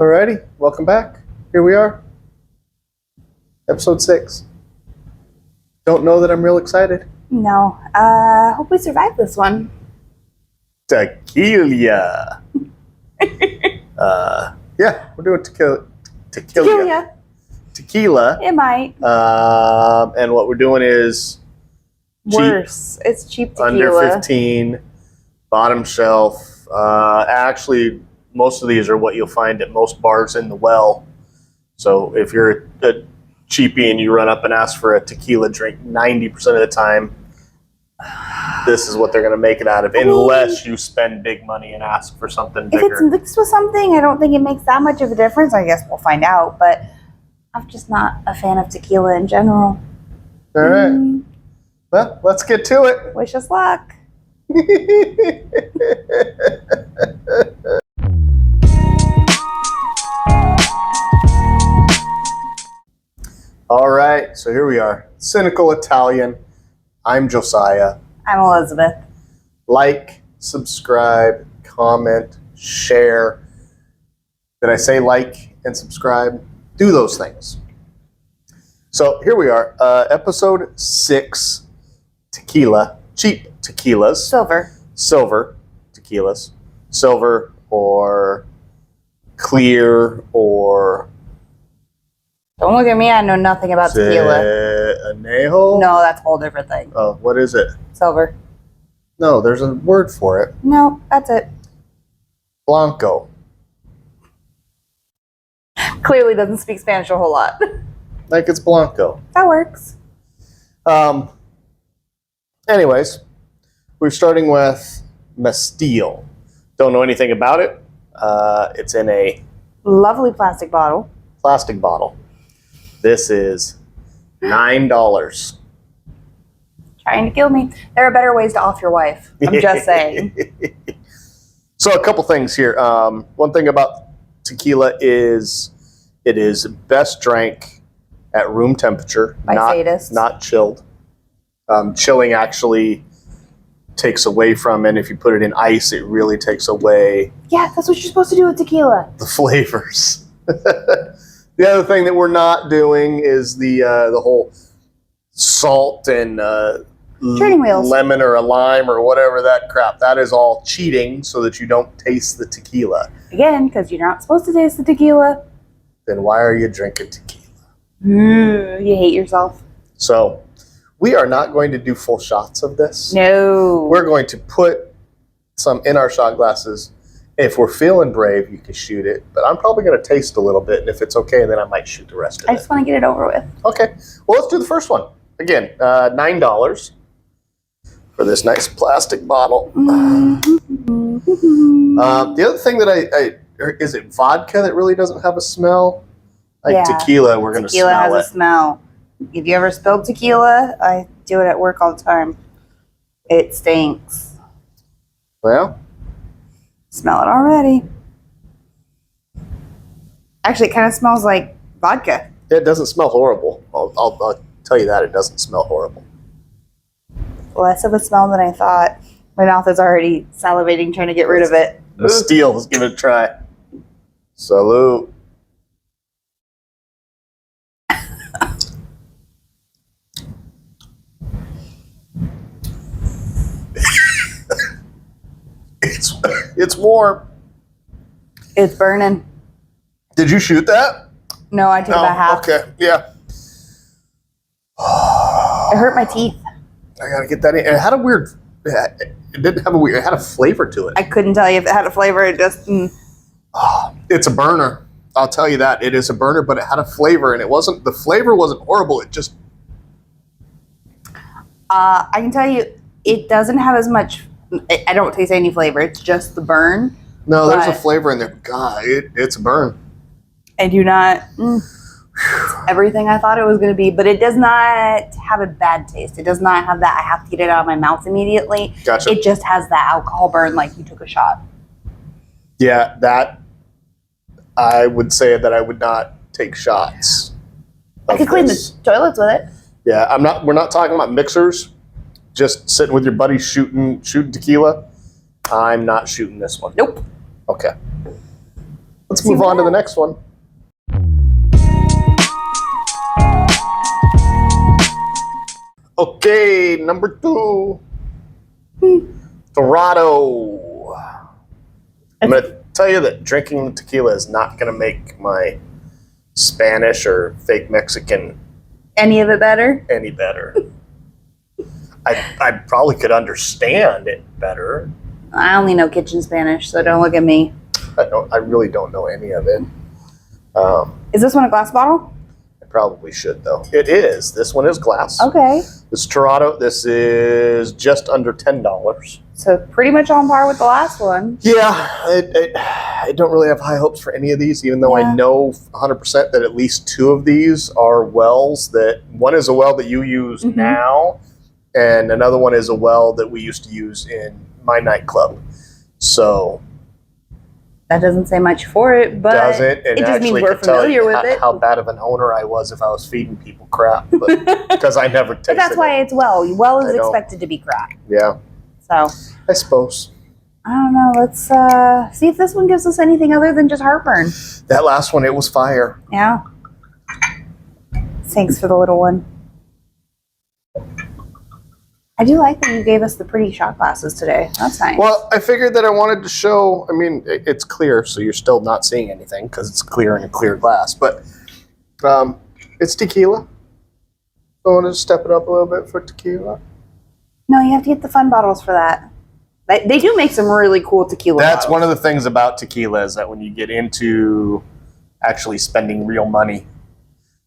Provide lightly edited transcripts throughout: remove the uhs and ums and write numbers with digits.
Alrighty, welcome back. Here we are. Episode 6. Don't know that I'm real excited. No. Hope we survive this one. Tequila. Yeah, we're doing tequila. Tequila. It might. And what we're doing is Worse. It's cheap tequila. under 15, bottom shelf. Actually, most of these are what you'll find at most bars in the well. So if you're a cheapie and you run up and ask for a tequila drink, 90% of the time, this is what they're going to make it out of, unless you spend big money and ask for something bigger. If it's mixed with something, I don't think it makes that much of a difference. I guess we'll find out, but I'm just not a fan of tequila in general. All right. Well, let's get to it. Wish us luck. All right, so here we are. Cynical Italian. I'm Josiah. I'm Elizabeth. Like, subscribe, comment, share. Did I say like and subscribe? Do those things. So here we are, episode 6, tequila, cheap tequilas. Silver tequilas. Silver or clear or... Don't look at me. I know nothing about tequila. Anejo? No, that's a whole different thing. Oh, what is it? Silver. No, there's a word for it. No, that's it. Blanco. Clearly doesn't speak Spanish a whole lot. Like it's Blanco. That works. Anyways, we're starting with Mestil. Don't know anything about it. It's in a Lovely plastic bottle. plastic bottle. This is $9. Trying to kill me. There are better ways to off your wife. I'm just saying. So a couple things here. One thing about tequila is it is best drank at room temperature, By sadists. not chilled. Chilling actually takes away from, and if you put it in ice, it really takes away Yeah, that's what you're supposed to do with tequila. the flavors. The other thing that we're not doing is the whole salt and Training wheels. lemon or a lime or whatever that crap. That is all cheating so that you don't taste the tequila. Again, because you're not supposed to taste the tequila. Then why are you drinking tequila? You hate yourself. So we are not going to do full shots of this. No. We're going to put some in our shot glasses. If we're feeling brave, you can shoot it. But I'm probably going to taste a little bit. And if it's okay, then I might shoot the rest of I it. just want to get it over with. Okay. Well, let's do the first one. Again, $9 for this nice plastic bottle. The other thing that is it vodka that really doesn't have a smell? Like Yeah. tequila, we're going to Tequila smell has it. a smell. Have you ever spilled tequila? I do it at work all the time. It stinks. Well, Smell it already. Actually, it kind of smells like vodka. it doesn't smell horrible. I'll tell you that. It doesn't smell horrible. Less of a smell than I thought. My mouth is already salivating trying to get rid of it. The steel, let's give it a try. Salute. It's warm. It's burning. Did you shoot that? No, I took about half. Okay, yeah. It hurt my teeth. I gotta get that in. It had a weird. It didn't have a weird. It had a flavor to it. I couldn't tell you if it had a flavor. It just. It's a burner. I'll tell you that. It is a burner, but it had a flavor, and it wasn't. The flavor wasn't horrible. It just. I can tell you, it doesn't have as much. I don't taste any flavor. It's just the burn. No, there's a But- flavor in there. God, it's a burn. I do not. It's everything I thought it was going to be, but it does not have a bad taste. It does not have that. I have to get it out of my mouth immediately. Gotcha. It just has that alcohol burn, like you took a shot. Yeah, that. I would say that I would not take shots. I could clean the toilets with it. Yeah, I'm not. We're not talking about mixers. Just sitting with your buddies shooting tequila. I'm not shooting this one. Nope. Okay. Let's move on to the next one. Okay, number 2. Torada. I'm going to tell you that drinking tequila is not going to make my Spanish or fake Mexican Any of it better? any better. I probably could understand it better. I only know kitchen Spanish, so don't look at me. I really don't know any of it. Is this one a glass bottle? I probably should, though. It is. This one is glass. Okay. This Torada, this is just under $10. So pretty much on par with the last one. Yeah, I don't really have high hopes for any of these, even though I know 100% that at least 2 of these are wells that, one is a well that you use now, and another one is a well that we used to use in my nightclub. So That doesn't say much for it, but doesn't, and it just means actually we're could tell familiar you with it. how bad of an owner I was if I was feeding people crap, but because I never tasted But that's why it. it's well. Well is I know. expected to be crap. Yeah, So I suppose. I don't know. Let's see if this one gives us anything other than just heartburn. That last one, it was fire. Yeah. Thanks for the little one. I do like that you gave us the pretty shot glasses today. That's nice. Well, I figured that I wanted to show, I mean, it's clear, so you're still not seeing anything because it's clear in a clear glass, but it's tequila. So I want to step it up a little bit for tequila. No, you have to get the fun bottles for that. They do make some really cool tequila That's bottles. one of the things about tequila is that when you get into actually spending real money,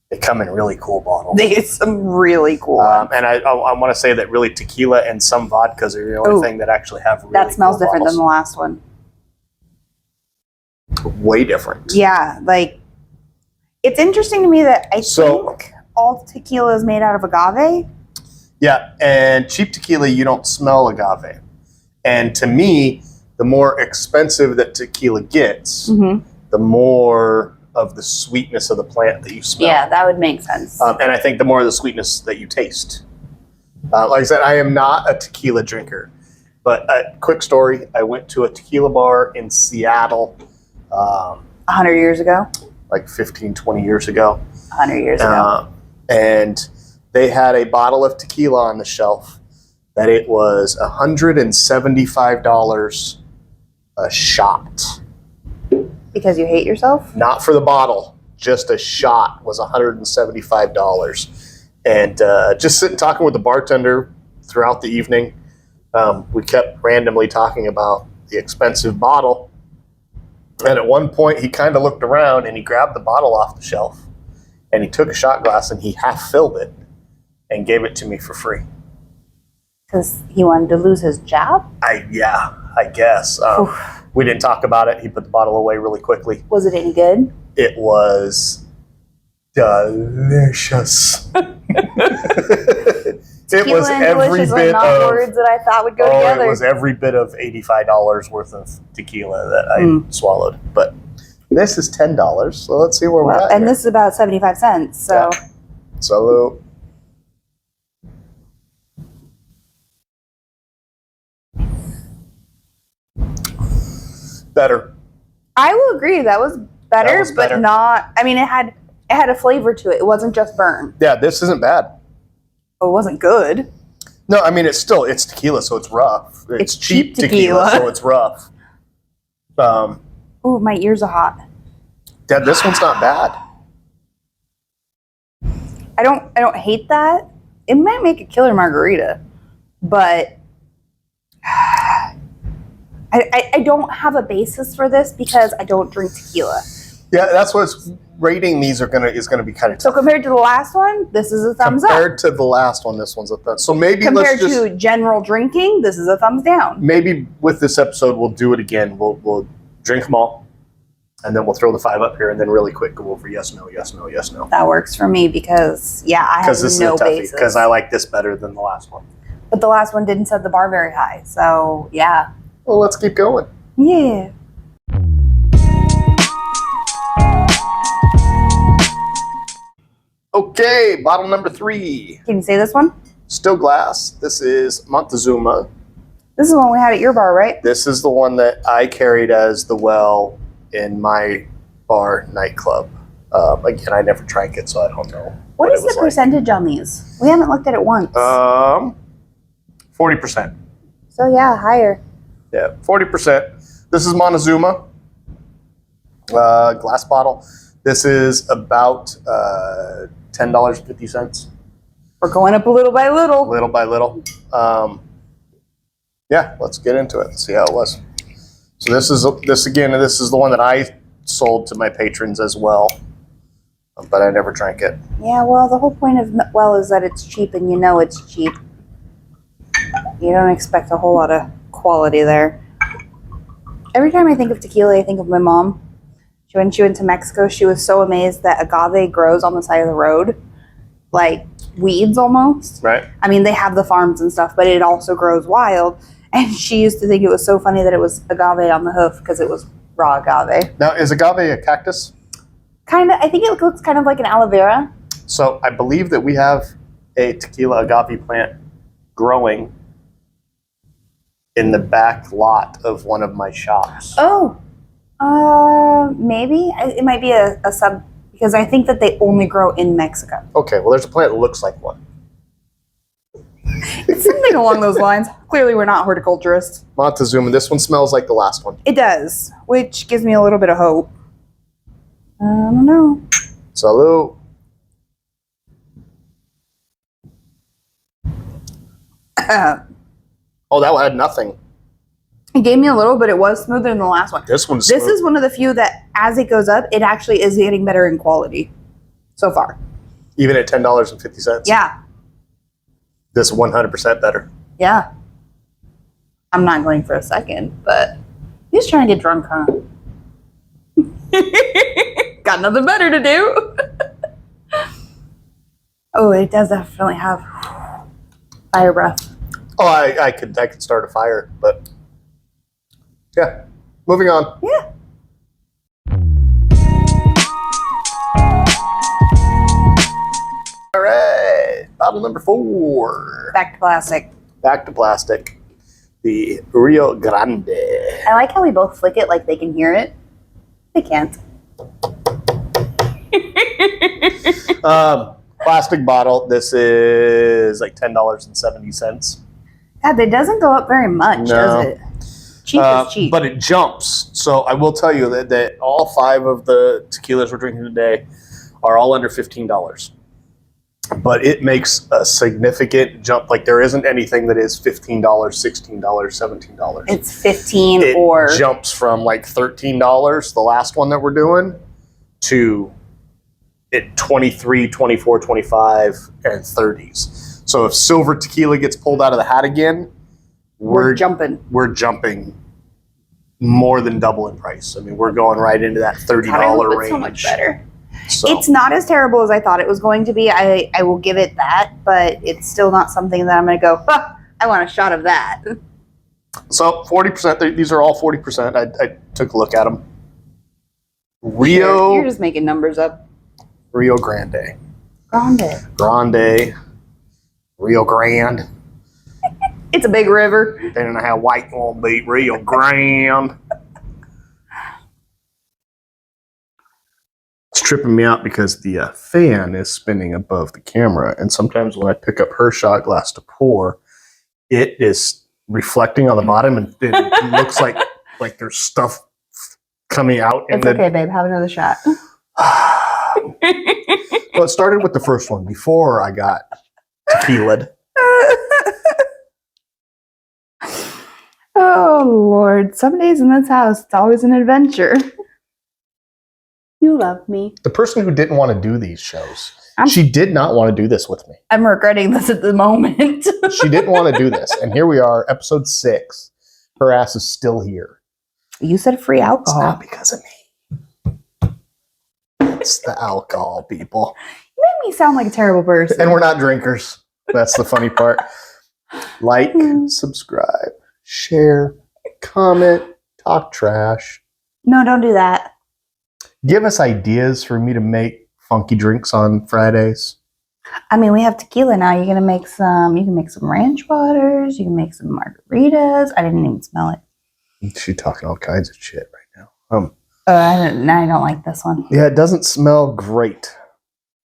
they come in really cool bottles. They get some really cool ones. And I want to say that really tequila and some vodkas are the only thing that actually have really That smells cool different than the bottles. last one. Way different. Yeah, like it's interesting to me that I think all tequila is made out of agave. Yeah, and cheap tequila, you don't smell agave. And to me, the more expensive that tequila gets, the more of the sweetness of the plant that you smell. Yeah, that would make sense. And I think the more of the sweetness that you taste. Like I said, I am not a tequila drinker. But a quick story, I went to a tequila bar in Seattle 100 years ago? like 15, 20 years ago. 100 years ago. And they had a bottle of tequila on the shelf that it was $175 a shot. Because you hate yourself? Not for the bottle, just a shot was $175. And just sitting talking with the bartender throughout the evening, we kept randomly talking about the expensive bottle. And at one point, he kind of looked around and he grabbed the bottle off the shelf and he took a shot glass and he half filled it and gave it to me for free. Because he wanted to lose his job? I guess. We didn't talk about it. He put the bottle away really quickly. Was it any good? It was delicious. It was every bit of words that I thought would go together. It was every bit of $85 worth of tequila that I swallowed. But this is $10, so let's see where we're at. And here. this is about 75 cents. So Yeah. Salute. Better. I will agree that was better, That was better. but not. I mean, it had a flavor to it. It wasn't just burn. Yeah, this isn't bad. It wasn't good. No, I mean it's tequila, so it's rough. It's cheap tequila. so it's rough. Ooh, my ears are hot. Yeah, this one's not bad. I don't hate that. It might make a killer margarita, but I don't have a basis for this because I don't drink tequila. Yeah, that's what's rating these is gonna be kind of So tough. compared to the last one, this is a thumbs up. Compared to the last one, this one's a thumbs. So maybe Compared let's just to general drinking, this is a thumbs down. maybe with this episode we'll do it again. We'll drink them all, and then we'll throw the 5 up here, and then really quick go over yes, no, yes, no, yes, no. That works for me because I have This no is a toughie. basis. Because I like this better than the last one. But the last one didn't set the bar very high, so yeah. Well, let's keep going. Yeah. Okay, bottle number 3. Can you say this one? Still glass. This is Montezuma. This is the one we had at your bar, right? This is the one that I carried as the well in my bar nightclub. Again, I never drank it, so I don't know. What is the percentage on these? We haven't looked at it once. 40%. So yeah, higher. Yeah, 40%. This is Montezuma glass bottle. This is about $10.50. We're going up a little by little. Little by little. Yeah, let's get into it and see how it was. So this is the one that I sold to my patrons as well, but I never drank it. Yeah, well, the whole point of is that it's cheap, and you know it's cheap. You don't expect a whole lot of quality there. Every time I think of tequila, I think of my mom. When she went to Mexico, she was so amazed that agave grows on the side of the road, like weeds almost. Right. I mean, they have the farms and stuff, but it also grows wild. And she used to think it was so funny that it was agave on the hoof because it was raw agave. Now, is agave a cactus? Kind of. I think it looks kind of like an aloe vera. So I believe that we have a tequila agave plant growing in the back lot of one of my shops. Oh, maybe. It might be a sub, because I think that they only grow in Mexico. Okay, well, there's a plant that looks like one. It's something along those lines. Clearly, we're not horticulturists. Montezuma. This one smells like the last one. It does, which gives me a little bit of hope. I don't know. Salud. Oh, that one had nothing. It gave me a little, but it was smoother than the last one. This one's smooth. This is one of the few that, as it goes up, it actually is getting better in quality so far. Even at $10.50? Yeah. This is 100% better. Yeah. I'm not going for a second, but he's trying to get drunk, huh? Got nothing better to do. Oh, it does definitely have fire breath. Oh, I could start a fire, but yeah. Moving on. Yeah. All right. Bottle number 4. Back to plastic. Back to plastic. The Rio Grande. I like how we both flick it like they can hear it. They can't. Plastic bottle. This is like $10.70. God, it doesn't go up very much, does it? Cheap is cheap. But it jumps. So I will tell you that all 5 of the tequilas we're drinking today are all under $15. But it makes a significant jump. Like there isn't anything that is $15, $16, $17. It's 15 it or... jumps from like $13, the last one that we're doing, to at 23, 24, 25, and 30s. So if silver tequila gets pulled out of the hat again, we're jumping. We're jumping more than double in price. I mean, we're going right into that $30 range. It's so much better. So. It's not as terrible as I thought it was going to be. I will give it that, but it's still not something that I'm going to go, I want a shot of that. So 40%, these are all 40%. I took a look at them. Rio. You're just making numbers up. Rio Grande. Grande. Rio Grande. It's a big river. They don't know how white won't be. Rio Grande. It's tripping me out because the fan is spinning above the camera, and sometimes when I pick up her shot glass to pour, it is reflecting on the bottom, and it looks like there's stuff coming out. It's okay, babe. Have another shot. Well, it started with the first one before I got tequila. Oh, Lord. Some days in this house, it's always an adventure. You love me. The person who didn't want to do these shows, she did not want to do this with me. I'm regretting this at the moment. She didn't want to do this. And here we are, episode 6. Her ass is still here. You said free alcohol. It's not because of me. It's the alcohol, people. You made me sound like a terrible person. And we're not drinkers. That's the funny part. Like, subscribe, share, comment, talk trash. No, don't do that. Give us ideas for me to make funky drinks on Fridays. I mean, we have tequila now. You can make some ranch waters. You can make some margaritas. I didn't even smell it. She's talking all kinds of shit right now. I don't like this one. Yeah, it doesn't smell great.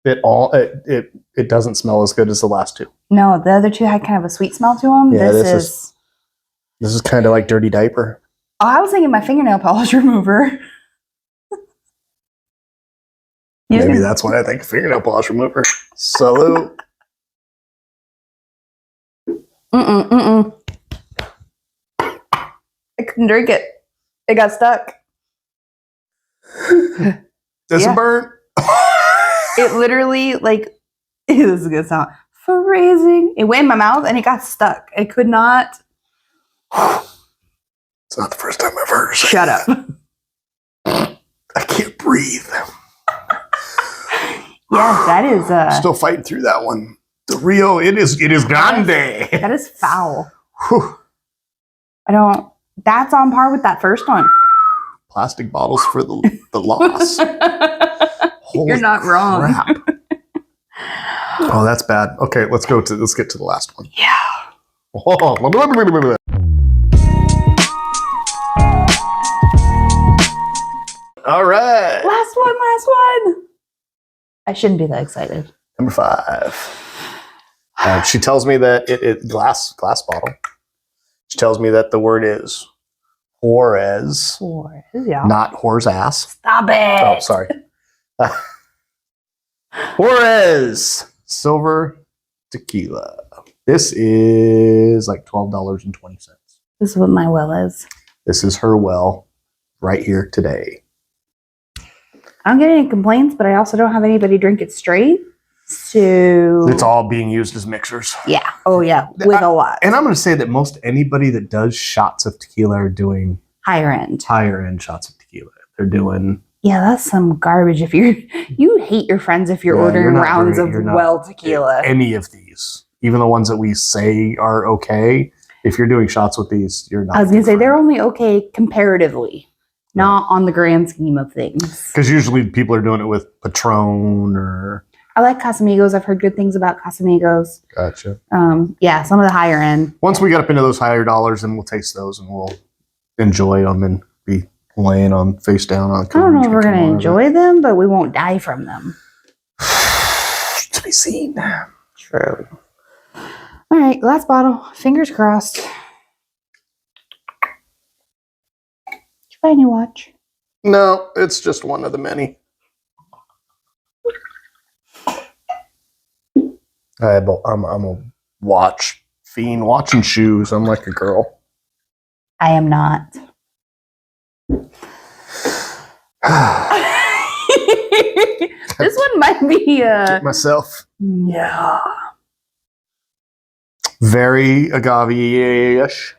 It doesn't smell as good as the last two. No, the other two had kind of a sweet smell to them. Yeah, this is kind of like dirty diaper. Oh, I was thinking my fingernail polish remover. Maybe that's what I think. Fingernail polish remover. Salute. I couldn't drink it. It got stuck. Does it burn? It literally, like, this is a good sound. Freezing. It went in my mouth and it got stuck. I could not. It's not the first time I've heard her say Shut up. I can't breathe. Yeah, that is still fighting through that one. The Rio, it is grande. That is foul. Whew. That's on par with that first one. Plastic bottles for the loss. You're not wrong. Crap. Oh, that's bad. Okay, let's get to the last one. Yeah. All right. Last one. I shouldn't be that excited. Number 5. She tells me that it glass bottle. She tells me that the word is Juarez. Yeah. Not whore's ass. Stop it. Oh, sorry. Juarez silver tequila. This is like $12.20. This is what my well is. This is her well right here today. I don't get any complaints, but I also don't have anybody drink it straight. So It's all being used as mixers. yeah. Oh yeah. With a lot. And I'm going to say that most anybody that does shots of tequila are doing Higher end shots of tequila. They're doing. Yeah, that's some garbage. If you hate your friends if you're ordering rounds of well tequila. Any of these, even the ones that we say are okay. If you're doing shots with these, you're not. I was going to say they're only okay comparatively, not on the grand scheme of things. Because usually people are doing it with Patron or. I like Casamigos. I've heard good things about Casamigos. Gotcha. Yeah, some of the higher end. Once we get up into those higher dollars, then we'll taste those and we'll enjoy them and be laying on face down on. I don't know if we're going to enjoy them, but we won't die from them. To be seen. True. All right, last bottle. Fingers crossed. Did you buy a new watch? No, it's just one of the many. I'm a watch fiend, watching shoes. I'm like a girl. I am not. This one might be myself. Yeah. Very agave-ish,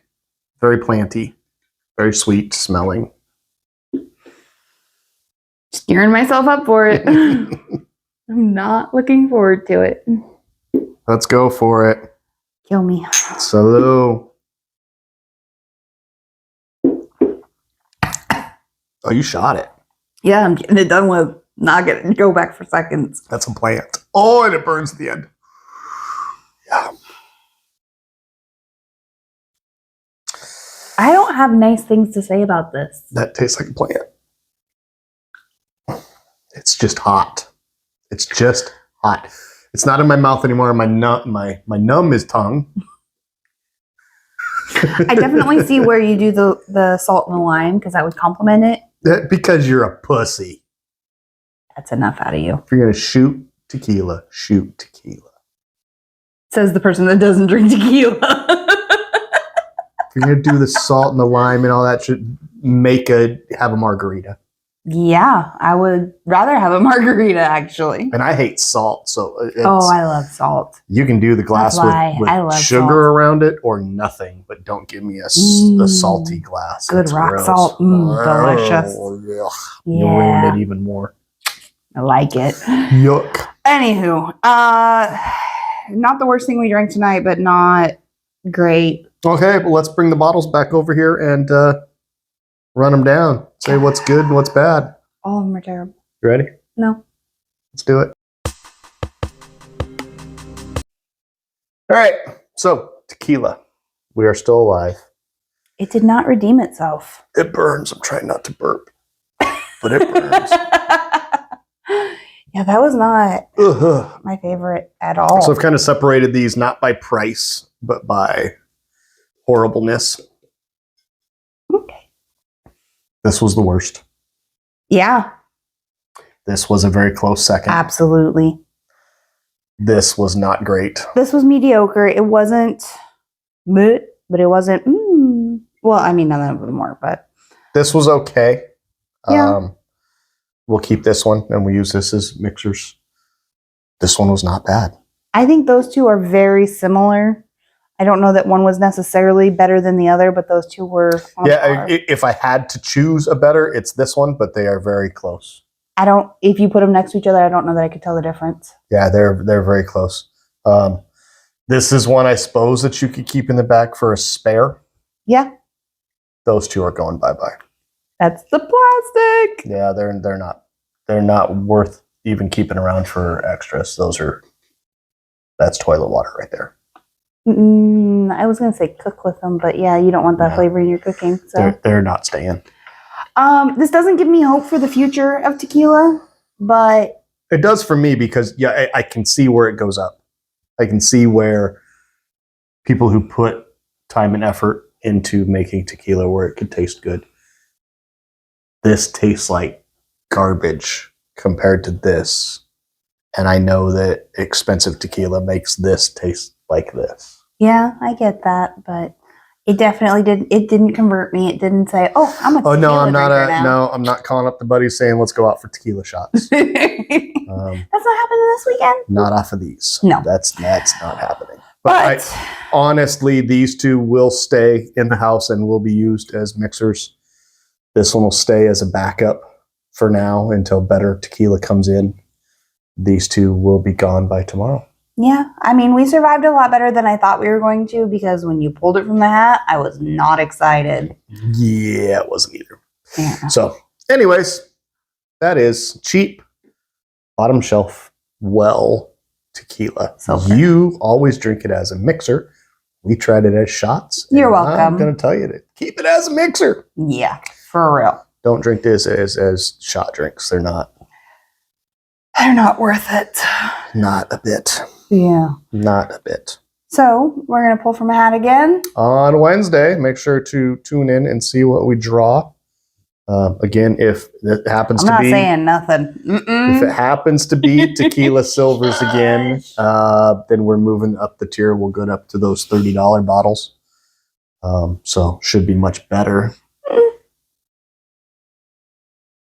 very planty, very sweet smelling. Gearing myself up for it. I'm not looking forward to it. Let's go for it. Kill me. Salud. Oh, you shot it. Yeah, I'm getting it done with. Not getting go back for seconds. That's a plant. Oh, and it burns at the end. Yeah. I don't have nice things to say about this. That tastes like a plant. It's just hot. It's just hot. It's not in my mouth anymore. My numb is tongue. I definitely see where you do the salt and the lime because that would complement it. Because you're a pussy. That's enough out of you. If you're going to shoot tequila, shoot tequila. Says the person that doesn't drink tequila. If you're going to do the salt and the lime and all that shit, have a margarita. Yeah, I would rather have a margarita, actually. And I hate salt, so I love salt. You can do the glass with sugar salt around it or nothing, but don't give me a salty glass. Good rock gross. Salt. Delicious. Yeah. You ruined it even more. I like it. Yuck. Anywho, not the worst thing we drank tonight, but not great. Okay, well, let's bring the bottles back over here and run them down. Say what's good and what's bad. All of them are terrible. You ready? No. Let's do it. All right. So, tequila. We are still alive. It did not redeem itself. It burns. I'm trying not to burp. but it burns. Yeah, that was not Ugh. my favorite at all. So I've kind of separated these not by price, but by horribleness. Okay. This was the worst. Yeah, This was a very close second. absolutely. This was not great. This was mediocre. It wasn't, but it wasn't. Well, I mean, none of them more, but This was okay. Yeah. We'll keep this one and we use this as mixers. This one was not bad. I think those two are very similar. I don't know that one was necessarily better than the other, but those two were on par. If I had to choose a better, it's this one, but they are very close. If you put them next to each other, I don't know that I could tell the difference. Yeah, they're very close. This is one I suppose that you could keep in the back for a spare. Yeah, Those two are going bye-bye. that's the plastic. Yeah, they're not worth even keeping around for extras. That's toilet water right there. I was going to say cook with them, but yeah, you don't want that flavor in your cooking. So They're not staying. this doesn't give me hope for the future of tequila, but It does for me because I can see where it goes up. I can see where people who put time and effort into making tequila where it could taste good. This tastes like garbage compared to this. And I know that expensive tequila makes this taste like this. yeah, I get that, but it definitely didn't. It didn't convert me. It didn't say, "Oh, I'm a tequila drinker now." I'm not calling up the buddies saying let's go out for tequila shots. That's not happening this weekend. Not off of these. No, that's not happening. But Honestly, these two will stay in the house and will be used as mixers. This one will stay as a backup for now until better tequila comes in. These two will be gone by tomorrow. yeah, I mean, we survived a lot better than I thought we were going to because when you pulled it from the hat, I was not excited. Yeah, it wasn't either. Yeah. So, anyways, that is cheap, bottom shelf, well tequila. Silver. You always drink it as a mixer. We tried it as shots. You're I'm welcome. going to tell you to keep it as a mixer. Yeah, for real. Don't drink this as shot drinks. They're not worth it. not a bit. Yeah. Not a bit. So we're going to pull from a hat again. On Wednesday, make sure to tune in and see what we draw. Again, if it happens I'm to not be saying nothing. if it happens to be tequila silvers again, then we're moving up the tier. We'll go up to those $30 bottles. So should be much better.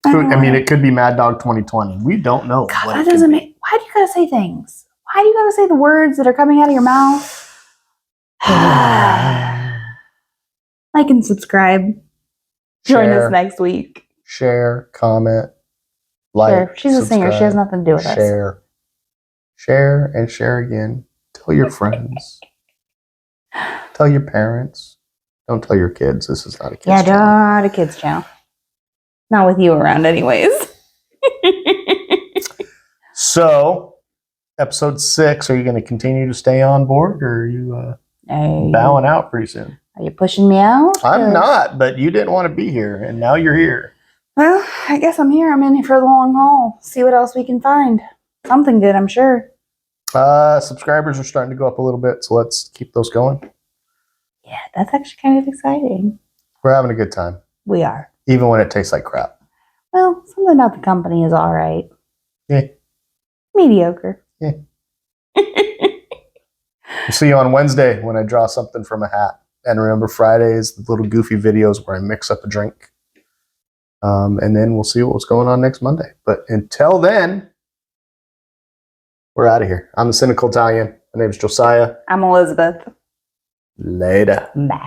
I mean, it could be Mad Dog 2020. We don't know. God, what that it doesn't could make. Why do you gotta say things? Why do you gotta say the words that are coming out of your mouth? Like and subscribe. Join Share. us next week. Share, comment, like. Sure. She's a singer. She has nothing to do with us. Share, and share again. Tell your friends. Tell your parents. Don't tell your kids. This is not a kids channel. Not a kids channel. Not with you around, anyways. So, episode 6. Are you going to continue to stay on board, or are you bowing out pretty soon? Are you pushing me out? I'm not, but you didn't want to be here, and now you're here. Well, I guess I'm here. I'm in here for the long haul. See what else we can find. Something good, I'm sure. Subscribers are starting to go up a little bit, so let's keep those going. Yeah, that's actually kind of exciting. We're having a good time, We are. even when it tastes like crap. Well, something about the company is all right. Yeah. Mediocre. Yeah. We'll see you on Wednesday when I draw something from a hat. And remember, Fridays, the little goofy videos where I mix up a drink. And then we'll see what's going on next Monday. But until then, we're out of here. I'm the Cynical Italian. My name's Josiah. I'm Elizabeth. Later. Bye.